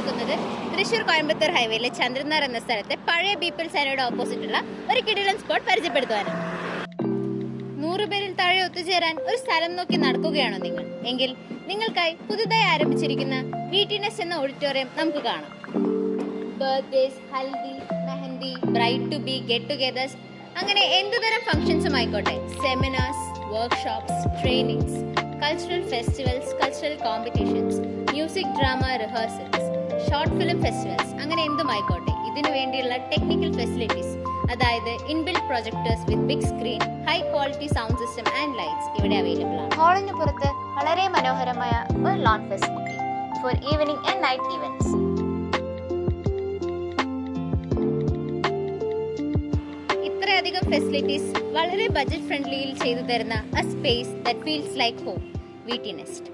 നിൽക്കുന്നത് തൃശ്ശൂർ കോയമ്പത്തൂർ ഹൈവേയിലെ ചന്ദ്രനാർ എന്ന സ്ഥലത്തെ പഴയ പീപ്പിൾസ് ആനയുടെ ഓപ്പോസിറ്റുള്ള ഒരു കിടിലൻ സ്പോട്ട് പരിചയപ്പെടുത്തുവാനാണ്. 100 പേരിൽ താഴെ ഒത്തുചേരാൻ ഒരു സ്ഥലം നോക്കി നടക്കുകയാണോ നിങ്ങൾ? എങ്കിൽ നിങ്ങൾക്കായി പുതുതായി ആരംഭിച്ചിരിക്കുന്ന വീട്ടിനെസ് എന്ന ഓഡിറ്റോറിയം നമുക്ക് കാണാം. Birthdays, haldi, mehndi, bride to be, get togethers, അങ്ങനെ എന്തുതരം ഫംഗ്ഷൻസും ആയിക്കോട്ടെ, seminars, workshops, trainings, cultural festivals, cultural competitions, music, drama rehearsals, short film festivals, അങ്ങനെ എന്തുമായിക്കോട്ടെ, ഇതിനു വേണ്ടിയുള്ള ടെക്നിക്കൽ ഫെസിലിറ്റീസ്, അതായത് inbuilt projectors with big screen, high quality sound system and lights ഇവിടെ അവൈലബിൾ ആണ്. ഹാളിന് പുറത്ത് വളരെ മനോഹരമായ ഒരു lawn facility for evening and night events. ഇത്രയധികം ഫെസിലിറ്റീസ് വളരെ ബജറ്റ് ഫ്രണ്ട്ലിയിൽ ചെയ്തു തരുന്ന a space that feels like home. VT Nest.